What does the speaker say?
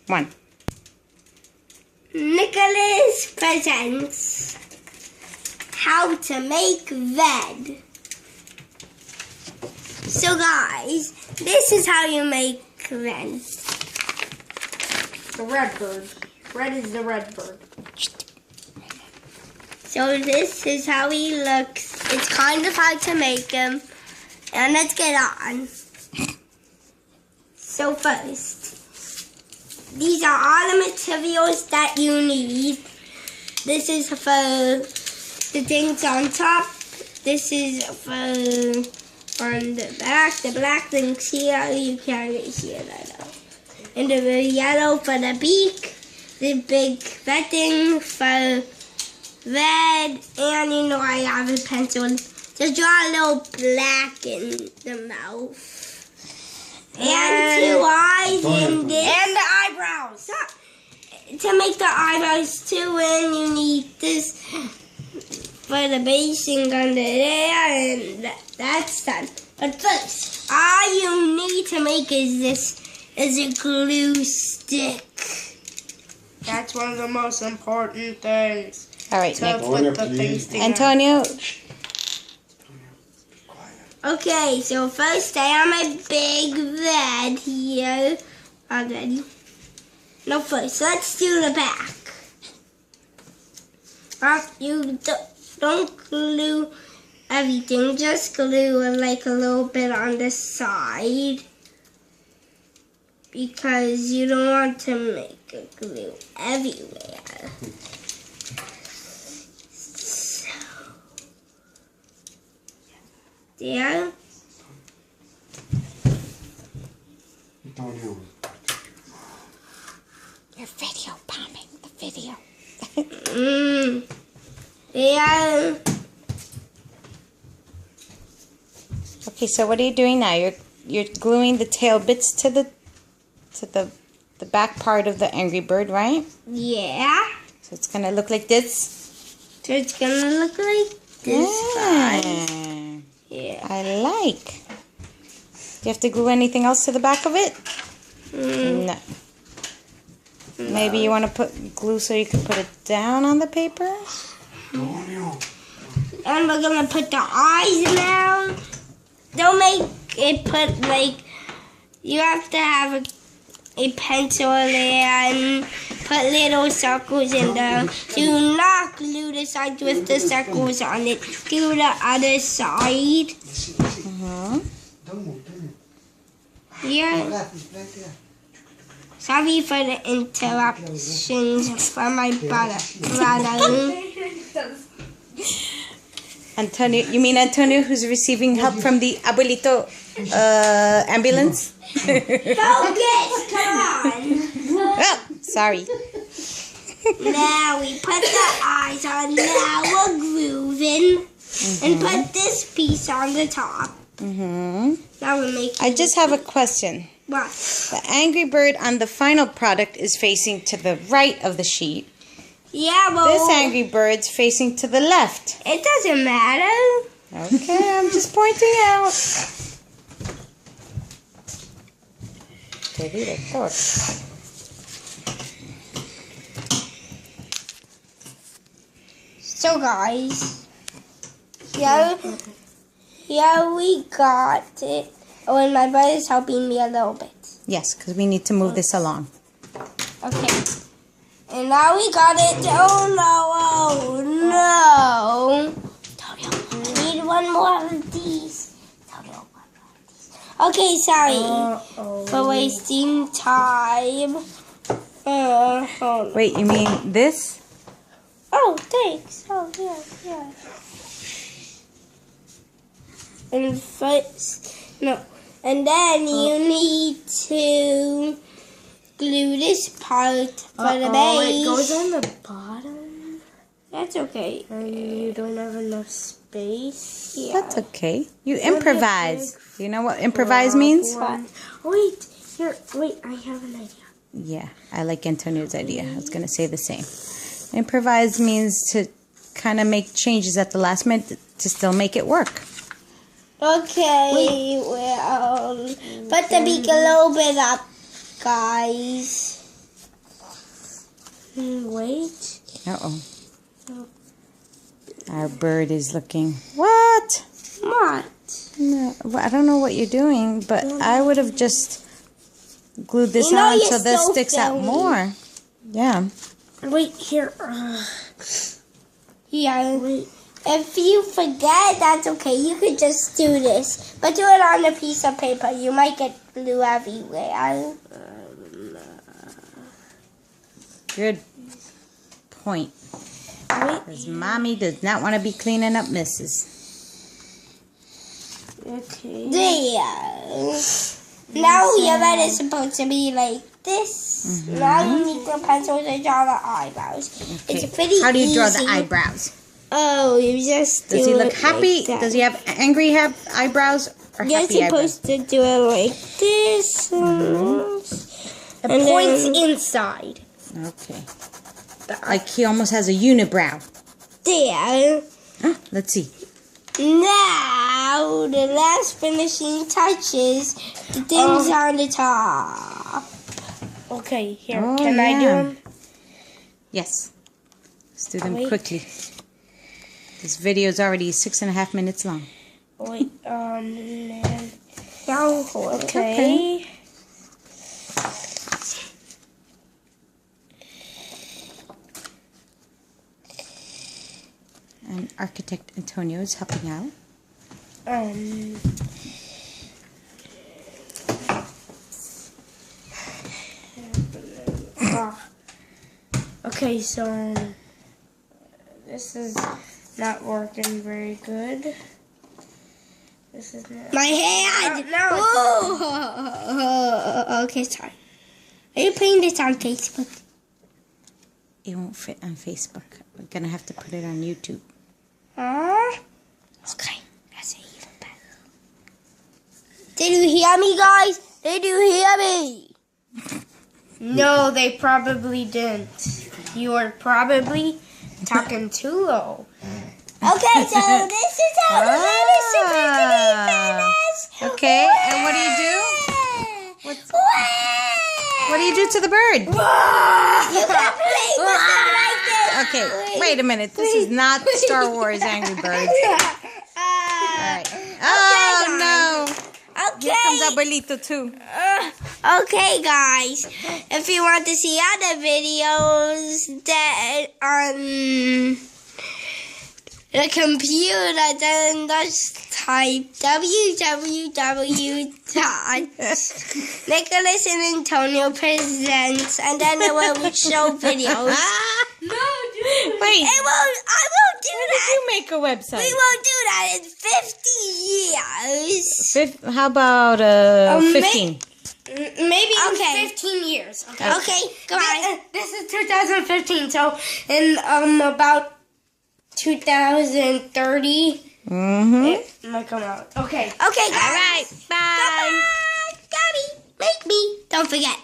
1. Nicholas presents how to make red. So guys, this is how you make red. The red bird. Red is the red bird. So this is how he looks. It's kind of hard to make him. And let's get on. So first, these are all the materials that you need. This is for the things on top. This is for on the back. The black things here, you can't really see it at all. And the yellow for the beak. The big red thing for red. And you know I have a pencil. Just draw a little black in the mouth. And 2 eyes and this. And the eyebrows. To make the eyebrows too, and you need this for the basing under there, and that's done. But first, all you need to make is a glue stick. That's one of the most important things. All right, To Nick. put the things together. Antonio. Okay, so first I have my big red here already. No, first, let's do the back. You don't glue everything, just glue like a little bit on the side. Because you don't want to make a glue everywhere. So, there. You're video bombing the video. There. Okay, so what are you doing now? You're gluing the tail bits to the back part of the Angry Bird, right? Yeah. So it's gonna look like this. So it's gonna look like this, guys. Yeah. I like. Do you have to glue anything else to the back of it? No. Maybe you want to put glue so you can put it down on the paper? And we're gonna put the eyes now. Don't make it put like, you have to have a pencil there and put little circles in there. Do not glue the sides with the circles on it. Do the other side. Here. Sorry for the interruptions from my brother. Antonio, you mean Antonio who's receiving help from the abuelito ambulance? Focus, come on. Oh, sorry. Now we put the eyes on. Now we're grooving. And put this piece on the top. Now we're making. I just have a question. What? The Angry Bird on the final product is facing to the right of the sheet. Yeah, well. This Angry Bird's facing to the left. It doesn't matter. Okay, I'm just pointing out. So guys, here we got it. Oh, and my brother's helping me a little bit. Yes, because we need to move this along. Okay. And now we got it. Oh no. I need one more of these. Okay, sorry for wasting time. Wait, you mean this? Oh, thanks. Oh, yeah. And first, no. And then you need to glue this part for the base. It goes on the bottom. That's okay. And you don't have enough space. Yeah. That's okay. You improvise. Do you know what improvise means? Wait, I have an idea. Yeah, I like Antonio's idea. I was going to say the same. Improvise means to kind of make changes at the last minute to still make it work. Okay, well, put the beak a little bit up, guys. Uh-oh. Our bird is looking. What? What? No, well, I don't know what you're doing, but I would have just glued this You know on you're so this so sticks out silly. more. Yeah. Wait, here. Yeah. Wait. If you forget, that's okay. You could just do this. But do it on a piece of paper. You might get glue everywhere. Good point. Because Mommy does not want to be cleaning up messes. Okay. There. Now your red is supposed to be like this. Now you need the pencil to draw the eyebrows. Okay. It's pretty How do you draw easy. the eyebrows? Oh, you just Does do he look it happy? Like that. Does he have angry eyebrows or You're happy eyebrows? supposed to do it like this. It And points then- inside. Okay. Like he almost has a unibrow. There. Let's see. Now, the last finishing touches, the things on the top. Okay, here. Oh, Can I do yeah. them? Yes. Let's do them Wait. quickly. This video is already 6.5 minutes long. Wait, man. Now, Okay. And architect Antonio is helping out. Okay, so this is not working very good. This is not. my hand. Now Ooh. Okay, sorry. Are you putting this on Facebook? It won't fit on Facebook. We're going to have to put it on YouTube. Huh? Okay, that's even better. Did you hear me, guys? Did you hear me? No, they probably didn't. You are probably talking too low. Okay, so this is how the head is supposed to be finished. Okay, and what do you do? What do you do to the bird? You can play with them like this. Okay, wait a minute. This is not Star Wars Angry Birds. Alright. Oh, no. Okay. Here comes Abuelito, too. Okay, guys. If you want to see other videos that on the computer, then just type www.NicholasandAntonioPresents, and then it will show videos. No, dude. Wait, I won't do that. you make a We website. won't do that in 50 years. How about 15? Maybe Okay. in 15 years. Okay. Okay, come on. This is 2015, so in about 2030, Mm-hmm. it might come out. Okay. Okay, guys. All right, bye. Bye. Gabby, make me. Don't forget.